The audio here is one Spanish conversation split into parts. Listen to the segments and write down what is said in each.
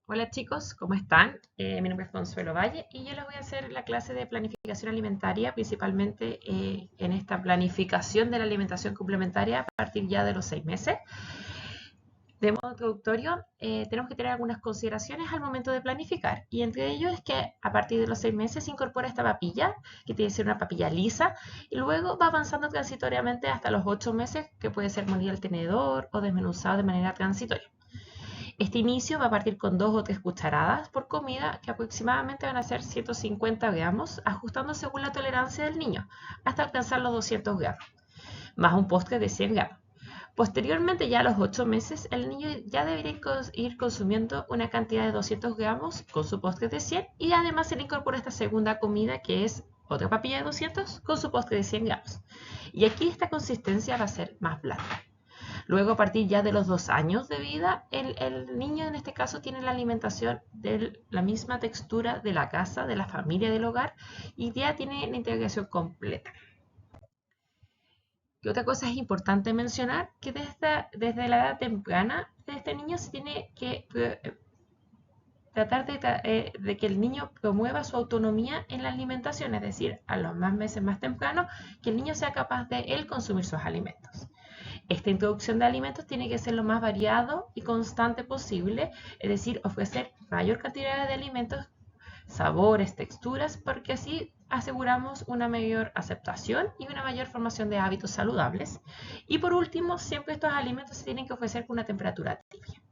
Hola chicos, ¿cómo están? Mi nombre es Consuelo Valle y yo les voy a hacer la clase de planificación alimentaria, principalmente en esta planificación de la alimentación complementaria a partir ya de los 6 meses. De modo introductorio, tenemos que tener algunas consideraciones al momento de planificar y entre ellos es que a partir de los 6 meses se incorpora esta papilla, que tiene que ser una papilla lisa, y luego va avanzando transitoriamente hasta los 8 meses, que puede ser molido al tenedor o desmenuzado de manera transitoria. Este inicio va a partir con 2 o 3 cucharadas por comida, que aproximadamente van a ser 150 gramos, ajustando según la tolerancia del niño, hasta alcanzar los 200 gramos, más un postre de 100 gramos. Posteriormente, ya a los 8 meses, el niño ya debería ir consumiendo una cantidad de 200 gramos con su postre de 100 y además se le incorpora esta segunda comida que es otra papilla de 200 con su postre de 100 gramos. Y aquí esta consistencia va a ser más blanda. Luego, a partir ya de los 2 años de vida, el niño en este caso tiene la alimentación de la misma textura de la casa, de la familia, del hogar, y ya tiene la integración completa. Y otra cosa es importante mencionar que desde la edad temprana de este niño se tiene que tratar de que el niño promueva su autonomía en la alimentación, es decir, a los más meses más tempranos, que el niño sea capaz de él consumir sus alimentos. Esta introducción de alimentos tiene que ser lo más variado y constante posible, es decir, ofrecer mayor cantidad de alimentos, sabores, texturas, porque así aseguramos una mayor aceptación y una mayor formación de hábitos saludables. Y por último, siempre estos alimentos se tienen que ofrecer con una temperatura tibia.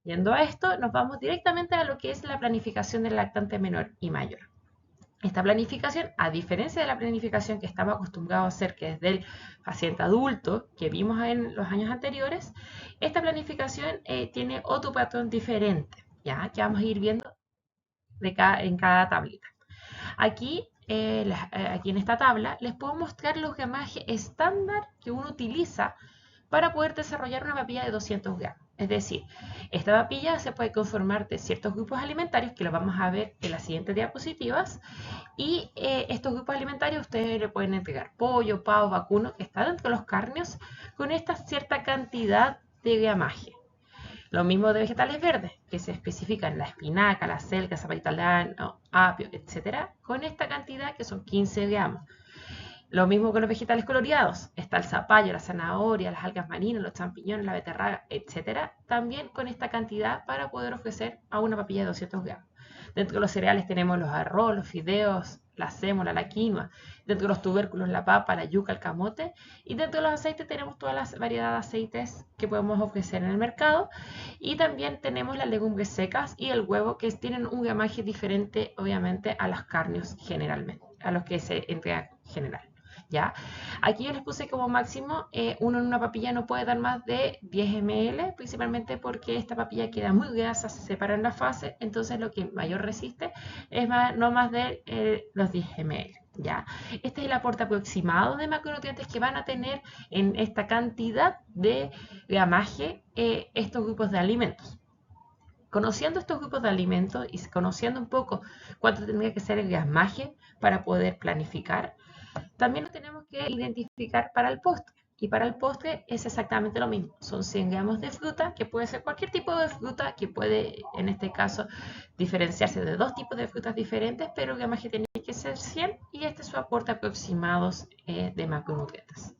Yendo a esto, nos vamos directamente a lo que es la planificación del lactante menor y mayor. Esta planificación, a diferencia de la planificación que estamos acostumbrados a hacer, que es del paciente adulto, que vimos en los años anteriores, esta planificación tiene otro patrón diferente, ¿ya? Que vamos a ir viendo en cada tablita. Aquí en esta tabla les puedo mostrar los gramajes estándar que uno utiliza para poder desarrollar una papilla de 200 gramos. Es decir, esta papilla se puede conformar de ciertos grupos alimentarios que lo vamos a ver en las siguientes diapositivas y estos grupos alimentarios ustedes le pueden entregar pollo, pavo, vacuno, que está dentro de los cárneos, con esta cierta cantidad de gramaje. Lo mismo de vegetales verdes, que se especifican la espinaca, la selga, zapallito aldeano, apio, etc., con esta cantidad que son 15 gramos. Lo mismo con los vegetales coloreados. Está el zapallo, la zanahoria, las algas marinas, los champiñones, la beterraga, etc. También con esta cantidad para poder ofrecer a una papilla de 200 gramos. Dentro de los cereales tenemos los arroz, los fideos, la sémola, la quinoa. Dentro de los tubérculos, la papa, la yuca, el camote. Y dentro de los aceites tenemos todas las variedades de aceites que podemos ofrecer en el mercado. Y también tenemos las legumbres secas y el huevo, que tienen un gramaje diferente, obviamente, a las carnes generalmente, a los que se entrega general. ¿Ya? Aquí yo les puse como máximo, uno en una papilla no puede dar más de 10 ml, principalmente porque esta papilla queda muy grasa, se separa en la fase, entonces lo que mayor resiste es no más de los 10 ml. ¿Ya? Este es el aporte aproximado de macronutrientes que van a tener en esta cantidad de gramaje estos grupos de alimentos. Conociendo estos grupos de alimentos y conociendo un poco cuánto tendría que ser el gramaje para poder planificar, también lo tenemos que identificar para el postre. Y para el postre es exactamente lo mismo. Son 100 gramos de fruta, que puede ser cualquier tipo de fruta, que puede, en este caso, diferenciarse de 2 tipos de frutas diferentes, pero el gramaje tiene que ser 100 y este es su aporte aproximado de macronutrientes.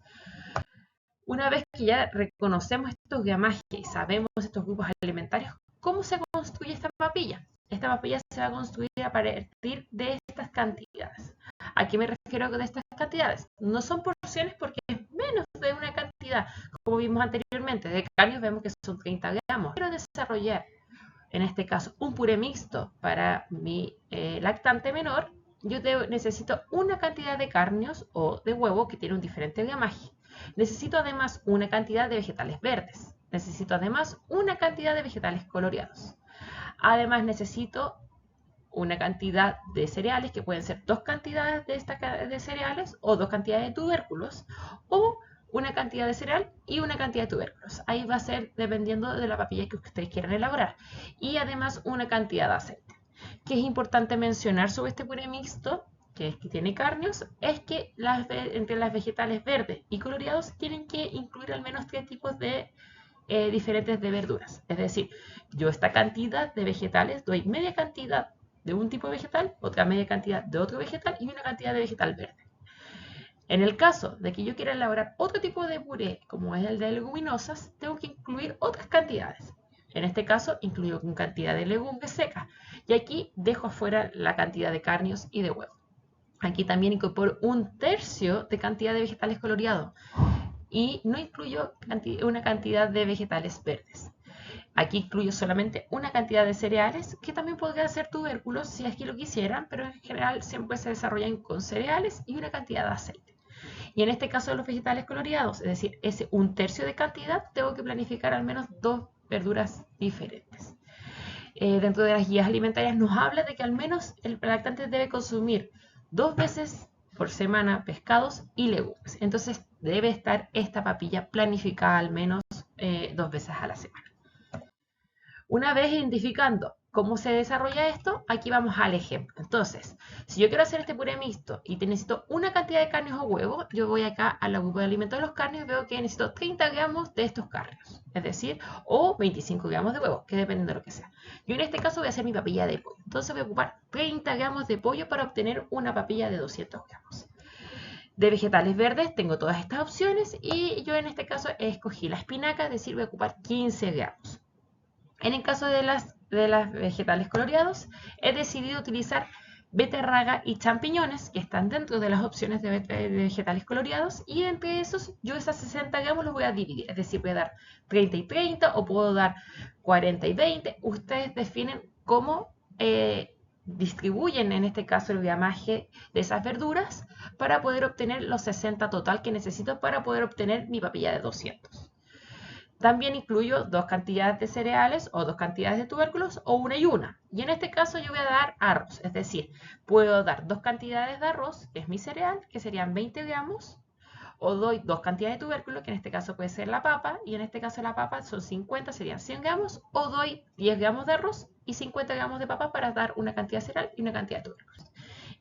Una vez que ya reconocemos estos gramajes y sabemos estos grupos alimentarios, ¿cómo se construye esta papilla? Esta papilla se va a construir a partir de estas cantidades. ¿A qué me refiero con estas cantidades? No son porciones porque es menos de una cantidad, como vimos anteriormente. De carnes vemos que son 30 gramos. Quiero desarrollar, en este caso, un puré mixto para mi lactante menor. Yo necesito una cantidad de carnes o de huevo que tiene un diferente gramaje. Necesito además una cantidad de vegetales verdes. Necesito además una cantidad de vegetales coloreados. Además necesito una cantidad de cereales, que pueden ser 2 cantidades de cereales o 2 cantidades de tubérculos, o una cantidad de cereal y una cantidad de tubérculos. Ahí va a ser dependiendo de la papilla que ustedes quieran elaborar. Y además una cantidad de aceite. Que es importante mencionar sobre este puré mixto, que es que tiene carnios, es que entre las vegetales verdes y coloreados tienen que incluir al menos 3 tipos de diferentes de verduras. Es decir, yo esta cantidad de vegetales doy media cantidad de un tipo de vegetal, otra media cantidad de otro vegetal y una cantidad de vegetal verde. En el caso de que yo quiera elaborar otro tipo de puré, como es el de leguminosas, tengo que incluir otras cantidades. En este caso, incluyo una cantidad de legumbres secas. Y aquí dejo afuera la cantidad de carnios y de huevo. Aquí también incorporo 1/3 de cantidad de vegetales coloreados. Y no incluyo una cantidad de vegetales verdes. Aquí incluyo solamente una cantidad de cereales, que también podrían ser tubérculos si es que lo quisieran, pero en general siempre se desarrollan con cereales y una cantidad de aceite. Y en este caso de los vegetales coloreados, es decir, ese 1/3 de cantidad, tengo que planificar al menos 2 verduras diferentes. Dentro de las guías alimentarias nos habla de que al menos el lactante debe consumir 2 veces por semana pescados y legumbres. Entonces debe estar esta papilla planificada al menos 2 veces a la semana. Una vez identificando cómo se desarrolla esto, aquí vamos al ejemplo. Entonces, si yo quiero hacer este puré mixto y necesito una cantidad de carnes o huevos, yo voy acá a la grupo de alimentos de los carnes y veo que necesito 30 gramos de estos carnes, es decir, o 25 gramos de huevos, que depende de lo que sea. Yo en este caso voy a hacer mi papilla de pollo. Entonces voy a ocupar 30 gramos de pollo para obtener una papilla de 200 gramos. De vegetales verdes tengo todas estas opciones y yo en este caso escogí la espinaca, es decir, voy a ocupar 15 gramos. En el caso de las vegetales coloreados, he decidido utilizar beterraga y champiñones, que están dentro de las opciones de vegetales coloreados, y entre esos yo esas 60 gramos los voy a dividir, es decir, voy a dar 30 y 30 o puedo dar 40 y 20. Ustedes definen cómo distribuyen en este caso el gramaje de esas verduras para poder obtener los 60 total que necesito para poder obtener mi papilla de 200. También incluyo 2 cantidades de cereales o 2 cantidades de tubérculos o una y una. Y en este caso yo voy a dar arroz, es decir, puedo dar 2 cantidades de arroz, que es mi cereal, que serían 20 gramos, o doy 2 cantidades de tubérculos, que en este caso puede ser la papa, y en este caso la papa son 50, serían 100 gramos, o doy 10 gramos de arroz y 50 gramos de papa para dar una cantidad de cereal y una cantidad de tubérculos.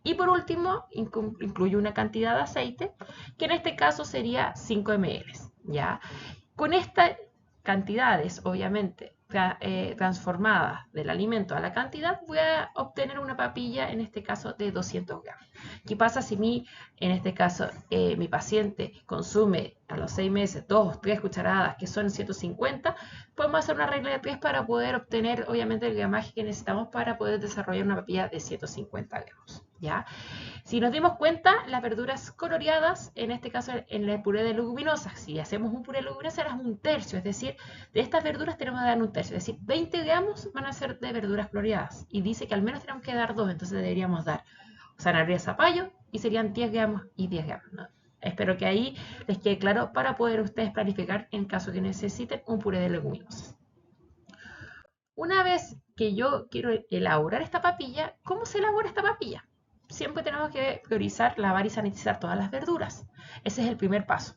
Y por último, incluyo una cantidad de aceite, que en este caso sería 5 ml, ¿ya? Con estas cantidades, obviamente, transformadas del alimento a la cantidad, voy a obtener una papilla, en este caso, de 200 gramos. ¿Qué pasa si en este caso, mi paciente consume a los 6 meses 2 o 3 cucharadas, que son 150? Podemos hacer una regla de 3 para poder obtener, obviamente, el gramaje que necesitamos para poder desarrollar una papilla de 150 gramos, ¿ya? Si nos dimos cuenta, las verduras coloreadas, en este caso en el puré de leguminosas, si hacemos un puré de leguminosas, era 1/3, es decir, de estas verduras tenemos que dar 1/3, es decir, 20 gramos van a ser de verduras coloreadas. Y dice que al menos tenemos que dar 2, entonces deberíamos dar zanahoria, zapallo, y serían 10 gramos y 10 gramos, ¿no? Espero que ahí les quede claro para poder ustedes planificar en caso que necesiten un puré de leguminosas. Una vez que yo quiero elaborar esta papilla, ¿cómo se elabora esta papilla? Siempre tenemos que priorizar, lavar y sanitizar todas las verduras. Ese es el primer paso.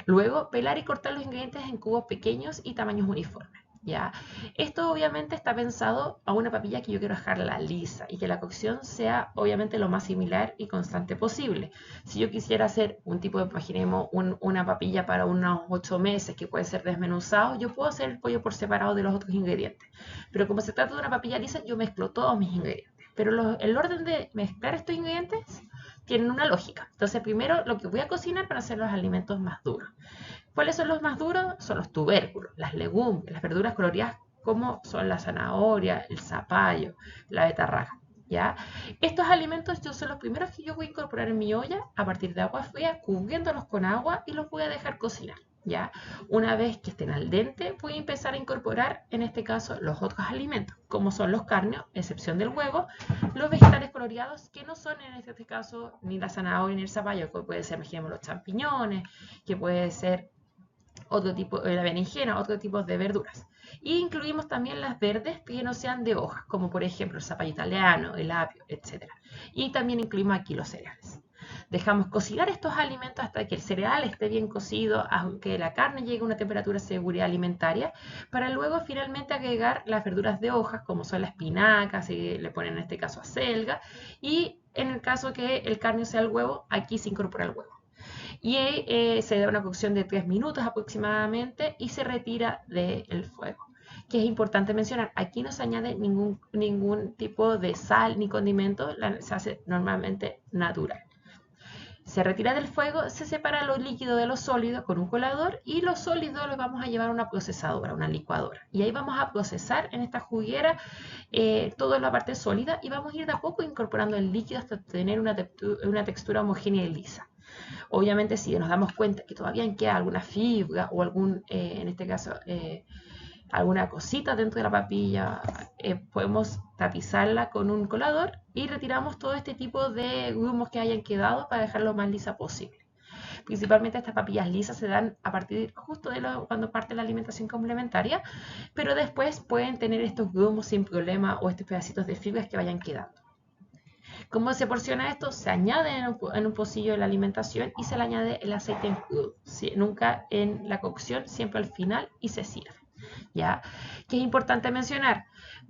Luego, pelar y cortar los ingredientes en cubos pequeños y tamaños uniformes, ¿ya? Esto obviamente está pensado a una papilla que yo quiero dejarla lisa y que la cocción sea obviamente lo más similar y constante posible. Si yo quisiera hacer un tipo de, imaginemos, una papilla para unos 8 meses que puede ser desmenuzado, yo puedo hacer el pollo por separado de los otros ingredientes. Pero como se trata de una papilla lisa, yo mezclo todos mis ingredientes. Pero el orden de mezclar estos ingredientes tienen una lógica. Entonces, primero lo que voy a cocinar para hacer los alimentos más duros. ¿Cuáles son los más duros? Son los tubérculos, las legumbres, las verduras coloreadas, como son la zanahoria, el zapallo, la betarraga, ¿ya? Estos alimentos son los primeros que yo voy a incorporar en mi olla a partir de agua fría, cubriéndolos con agua y los voy a dejar cocinar, ¿ya? Una vez que estén al dente, voy a empezar a incorporar, en este caso, los otros alimentos, como son los carnios, excepción del huevo, los vegetales coloreados, que no son en este caso ni la zanahoria ni el zapallo, que puede ser, ejemplo, los champiñones, que puede ser otro tipo, la berenjena, otro tipo de verduras. Y incluimos también las verdes que no sean de hojas, como por ejemplo el zapallo italiano, el apio, etc. Y también incluimos aquí los cereales. Dejamos cocinar estos alimentos hasta que el cereal esté bien cocido, aunque la carne llegue a una temperatura de seguridad alimentaria, para luego finalmente agregar las verduras de hojas, como son la espinaca, si le ponen en este caso acelga, y en el caso que el carne sea el huevo, aquí se incorpora el huevo. y se da una cocción de 3 minutos aproximadamente y se retira del fuego. Que es importante mencionar, aquí no se añade ningún tipo de sal ni condimento, se hace normalmente natural. Se retira del fuego, se separa lo líquido de lo sólido con un colador y lo sólido lo vamos a llevar a una procesadora, una licuadora. Y ahí vamos a procesar en esta juguera toda la parte sólida y vamos a ir de a poco incorporando el líquido hasta tener una textura homogénea y lisa. Obviamente si nos damos cuenta que todavía queda alguna fibra o en este caso, alguna cosita dentro de la papilla, podemos tapizarla con un colador y retiramos todo este tipo de grumos que hayan quedado para dejarlo lo más lisa posible. Principalmente estas papillas lisas se dan a partir justo de cuando parte la alimentación complementaria, pero después pueden tener estos grumos sin problema o estos pedacitos de fibras que vayan quedando. ¿Cómo se porciona esto? Se añade en un pocillo de la alimentación y se le añade el aceite en crudo, nunca en la cocción, siempre al final y se sirve. ¿Ya? Que es importante mencionar,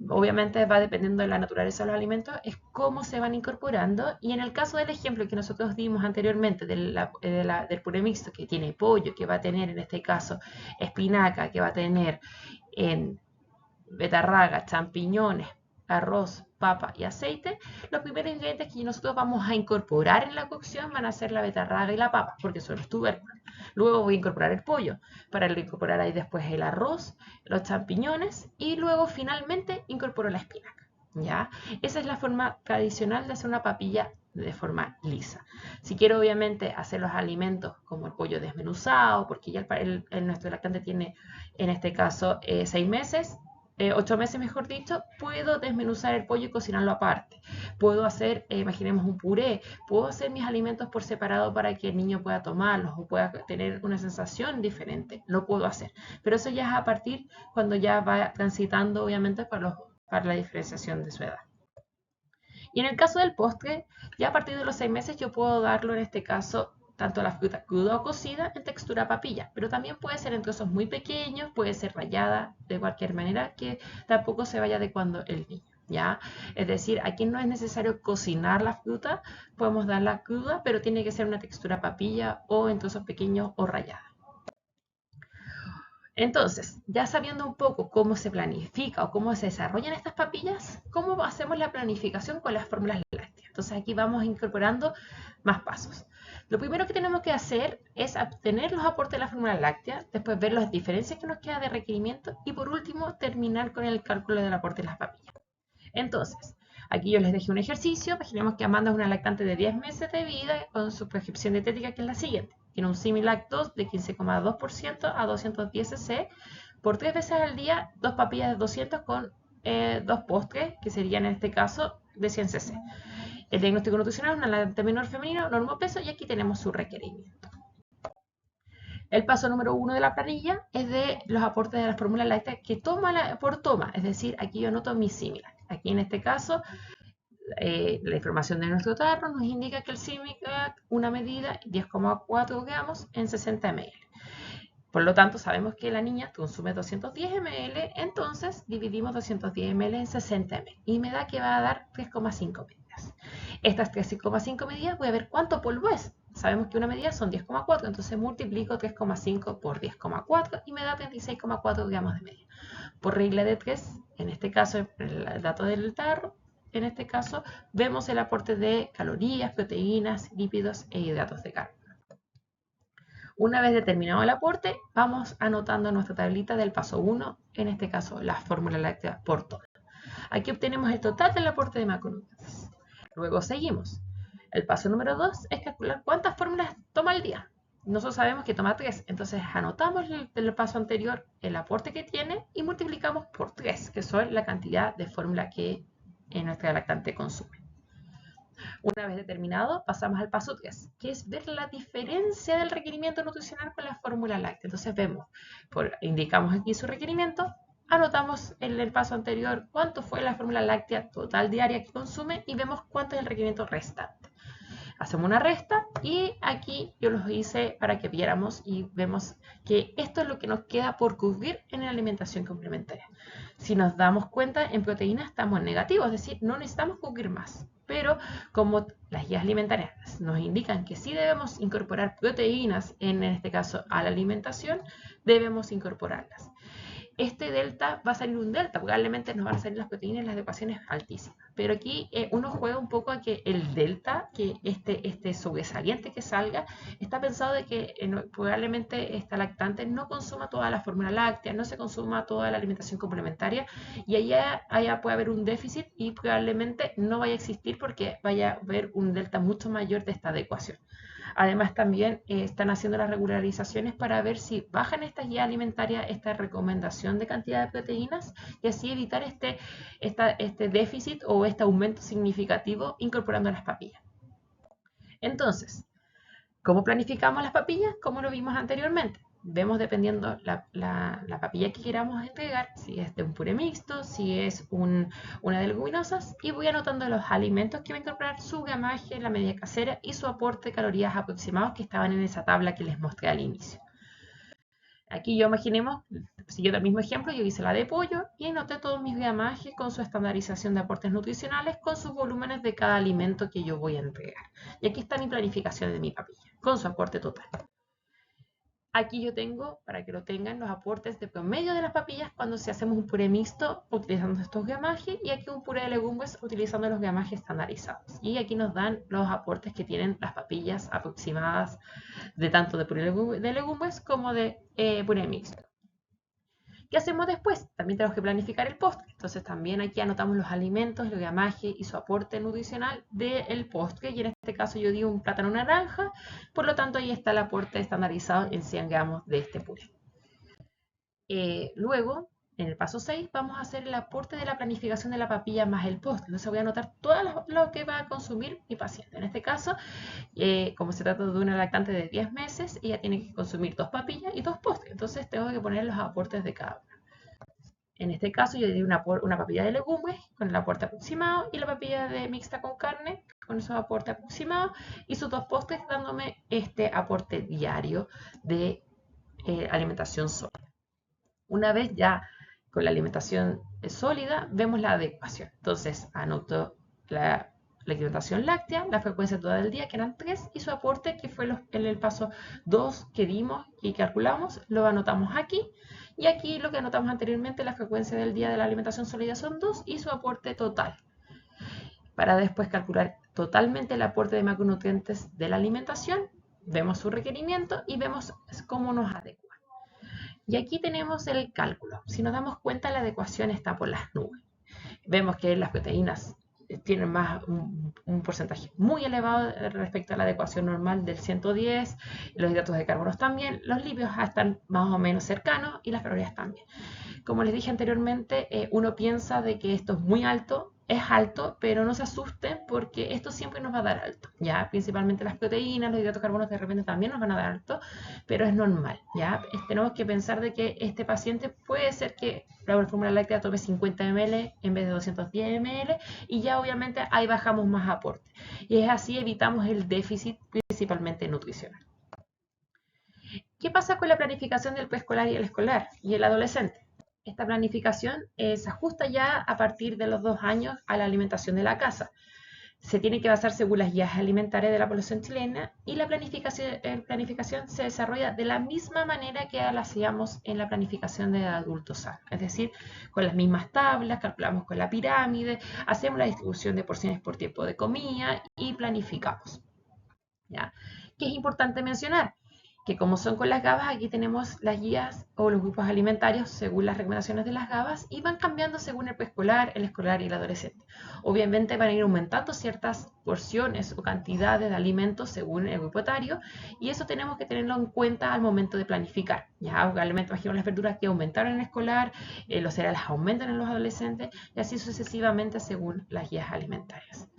obviamente va dependiendo de la naturaleza de los alimentos, es cómo se van incorporando y en el caso del ejemplo que nosotros dimos anteriormente del puré mixto que tiene pollo, que va a tener en este caso espinaca, que va a tener en betarraga, champiñones, arroz, papa y aceite, los primeros ingredientes que nosotros vamos a incorporar en la cocción van a ser la betarraga y la papa, porque son los tubérculos. Luego voy a incorporar el pollo, para incorporar ahí después el arroz, los champiñones y luego finalmente incorporo la espinaca. ¿Ya? Esa es la forma tradicional de hacer una papilla de forma lisa. Si quiero obviamente hacer los alimentos como el pollo desmenuzado, porque ya nuestro lactante tiene en este caso 6 meses, 8 meses mejor dicho, puedo desmenuzar el pollo y cocinarlo aparte. Puedo hacer, imaginemos un puré, puedo hacer mis alimentos por separado para que el niño pueda tomarlos o pueda tener una sensación diferente. Lo puedo hacer. Pero eso ya es a partir cuando ya va transitando obviamente para la diferenciación de su edad. Y en el caso del postre, ya a partir de los 6 meses yo puedo darlo en este caso tanto la fruta cruda o cocida en textura papilla, pero también puede ser en trozos muy pequeños, puede ser rallada de cualquier manera que tampoco se vaya adecuando el niño, ¿ya? Es decir, aquí no es necesario cocinar la fruta, podemos darla cruda, pero tiene que ser una textura papilla o en trozos pequeños o rallada. Entonces, ya sabiendo un poco cómo se planifica o cómo se desarrollan estas papillas, ¿cómo hacemos la planificación con las fórmulas lácteas? Entonces aquí vamos incorporando más pasos. Lo primero que tenemos que hacer es obtener los aportes de la fórmula láctea, después ver las diferencias que nos queda de requerimiento y por último terminar con el cálculo del aporte de las papillas. Entonces, aquí yo les dejé un ejercicio. Imaginemos que Amanda es una lactante de 10 meses de vida con su prescripción dietética que es la siguiente. Tiene un Similac 2 de 15,2% a 210 cc. Por 3 veces al día, 2 papillas de 200 con 2 postres, que serían en este caso de 100 cc. El diagnóstico nutricional, una lactante menor femenino, normopeso, y aquí tenemos su requerimiento. El paso número 1 de la planilla es de los aportes de la fórmula láctea que toma por toma, es decir, aquí yo anoto mi Similac. Aquí en este caso, la información de nuestro tarro nos indica que el Similac, una medida 10,4 gramos en 60 ml. Por lo tanto, sabemos que la niña consume 210 ml, entonces dividimos 210 ml en 60 ml y me da que va a dar 3,5 medidas. Estas 3,5 medidas voy a ver cuánto polvo es. Sabemos que una medida son 10,4, entonces multiplico 3,5 por 10,4 y me da 36,4 gramos de media. Por regla de 3, en este caso el dato del tarro, en este caso vemos el aporte de calorías, proteínas, lípidos e hidratos de carbono. Una vez determinado el aporte, vamos anotando nuestra tablita del paso 1, en este caso la fórmula láctea por toma. Aquí obtenemos el total del aporte de macronutrientes. Luego seguimos. El paso número 2 es calcular cuántas fórmulas toma al día. Nosotros sabemos que toma 3, entonces anotamos del paso anterior el aporte que tiene y multiplicamos por 3, que son la cantidad de fórmula que nuestra lactante consume. Una vez determinado, pasamos al paso 3, que es ver la diferencia del requerimiento nutricional con la fórmula láctea. Entonces vemos, indicamos aquí su requerimiento, anotamos en el paso anterior cuánto fue la fórmula láctea total diaria que consume y vemos cuánto es el requerimiento restante. Hacemos una resta y aquí yo los hice para que viéramos y vemos que esto es lo que nos queda por cubrir en la alimentación complementaria. Si nos damos cuenta, en proteínas estamos en negativo, es decir, no necesitamos cubrir más. Pero como las guías alimentarias nos indican que sí debemos incorporar proteínas, en este caso a la alimentación, debemos incorporarlas. Este delta va a salir un delta, probablemente nos van a salir las proteínas y las adecuaciones altísimas. Pero aquí uno juega un poco a que el delta, que este sobresaliente que salga, está pensado de que probablemente esta lactante no consuma toda la fórmula láctea, no se consuma toda la alimentación complementaria y allá puede haber un déficit y probablemente no vaya a existir porque vaya a haber un delta mucho mayor de esta adecuación. Además, también están haciendo las regularizaciones para ver si bajan estas guías alimentarias esta recomendación de cantidad de proteínas y así evitar este déficit o este aumento significativo incorporando las papillas. Entonces, ¿cómo planificamos las papillas? Como lo vimos anteriormente. Vemos dependiendo la papilla que queramos entregar, si es de un puré mixto, si es una de leguminosas, y voy anotando los alimentos que va a incorporar, su gramaje, la medida casera y su aporte de calorías aproximados que estaban en esa tabla que les mostré al inicio. Aquí yo imaginemos, siguiendo el mismo ejemplo, yo hice la de pollo y anoté todos mis gramajes con su estandarización de aportes nutricionales con sus volúmenes de cada alimento que yo voy a entregar. Y aquí está mi planificación de mi papilla, con su aporte total. Aquí yo tengo, para que lo tengan, los aportes de promedio de las papillas cuando si hacemos un puré mixto utilizando estos gramajes y aquí un puré de legumbres utilizando los gramajes estandarizados. Y aquí nos dan los aportes que tienen las papillas aproximadas de tanto de puré de legumbres como de puré mixto. ¿Qué hacemos después? También tenemos que planificar el postre. Entonces también aquí anotamos los alimentos, el gramaje y su aporte nutricional del postre. Y en este caso yo di un plátano naranja, por lo tanto ahí está el aporte estandarizado en 100 gramos de este puré. Luego, en el paso 6, vamos a hacer el aporte de la planificación de la papilla más el postre. Entonces voy a anotar todo lo que va a consumir mi paciente. En este caso, como se trata de una lactante de 10 meses, ella tiene que consumir 2 papillas y 2 postres. Entonces tengo que poner los aportes de cada una. En este caso yo di una papilla de legumbres con el aporte aproximado y la papilla de mixta con carne con esos aportes aproximados y sus 2 postres dándome este aporte diario de alimentación sólida. Una vez ya con la alimentación sólida, vemos la adecuación. Entonces anoto la alimentación láctea, la frecuencia toda del día, que eran 3, y su aporte, que fue en el paso 2 que dimos y calculamos, lo anotamos aquí. Y aquí lo que anotamos anteriormente, la frecuencia del día de la alimentación sólida son 2 y su aporte total. Para después calcular totalmente el aporte de macronutrientes de la alimentación, vemos su requerimiento y vemos cómo nos adecua. Y aquí tenemos el cálculo. Si nos damos cuenta, la adecuación está por las nubes. Vemos que las proteínas tienen un porcentaje muy elevado respecto a la adecuación normal del 110, los hidratos de carbono también, los lípidos están más o menos cercanos y las calorías también. Como les dije anteriormente, uno piensa de que esto es muy alto, es alto, pero no se asusten porque esto siempre nos va a dar alto, ¿ya? Principalmente las proteínas, los hidratos de carbono de repente también nos van a dar alto, pero es normal, ¿ya? Tenemos que pensar de que este paciente puede ser que la fórmula láctea tome 50 ml en vez de 210 ml y ya obviamente ahí bajamos más aporte. Y es así evitamos el déficit principalmente nutricional. ¿Qué pasa con la planificación del preescolar y el escolar y el adolescente? Esta planificación se ajusta ya a partir de los 2 años a la alimentación de la casa. Se tiene que basar según las guías alimentarias de la población chilena y la planificación se desarrolla de la misma manera que la hacíamos en la planificación de adultos sanos. Es decir, con las mismas tablas, calculamos con la pirámide, hacemos la distribución de porciones por tiempo de comida y planificamos. ¿Ya? ¿Qué es importante mencionar? Que como son con las GABAs, aquí tenemos las guías o los grupos alimentarios según las recomendaciones de las GABAs y van cambiando según el preescolar, el escolar y el adolescente. Obviamente van a ir aumentando ciertas porciones o cantidades de alimentos según el grupo etario y eso tenemos que tenerlo en cuenta al momento de planificar. Ya, obviamente, imagino las verduras que aumentaron en el escolar, los cereales aumentan en los adolescentes y así sucesivamente según las guías alimentarias.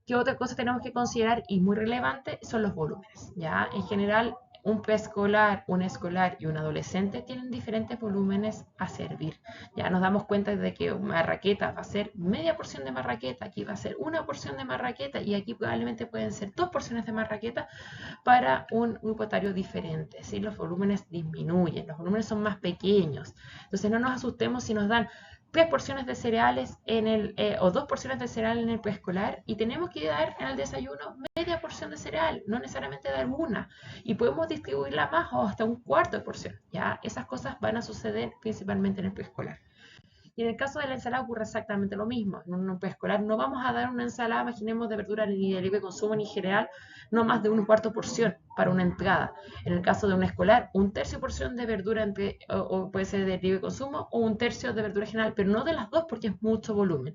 ¿Qué otra cosa tenemos que considerar y muy relevante? Son los volúmenes. ¿Ya? En general, un preescolar, un escolar y un adolescente tienen diferentes volúmenes a servir. Ya nos damos cuenta de que marraqueta va a ser media porción de marraqueta, aquí va a ser una porción de marraqueta y aquí probablemente pueden ser 2 porciones de marraqueta para un grupo etario diferente. ¿Sí? Los volúmenes disminuyen, los volúmenes son más pequeños. Entonces no nos asustemos si nos dan 3 porciones de cereales o 2 porciones de cereal en el preescolar y tenemos que dar en el desayuno media porción de cereal, no necesariamente dar una. Y podemos distribuirla más o hasta un cuarto de porción. ¿Ya? Esas cosas van a suceder principalmente en el preescolar. Y en el caso de la ensalada ocurre exactamente lo mismo. En un preescolar no vamos a dar una ensalada, imaginemos, de verdura ni de libre consumo ni general, no más de un cuarto porción para una entrada. En el caso de un escolar, un tercio porción de verdura o puede ser de libre consumo o un tercio de verdura general, pero no de las dos porque es mucho volumen.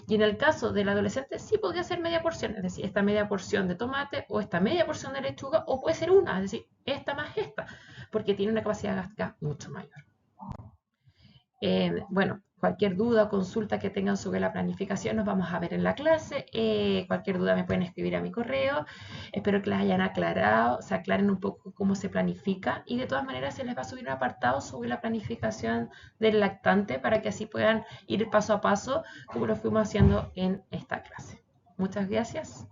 Y en el caso del adolescente sí podría ser media porción, es decir, esta media porción de tomate o esta media porción de lechuga o puede ser una, es decir, esta más esta, porque tiene una capacidad gástrica mucho mayor. Bueno, cualquier duda o consulta que tengan sobre la planificación nos vamos a ver en la clase. Cualquier duda me pueden escribir a mi correo. Espero que les hayan aclarado, se aclaren un poco cómo se planifica y de todas maneras se les va a subir un apartado sobre la planificación del lactante para que así puedan ir paso a paso como lo fuimos haciendo en esta clase. Muchas gracias.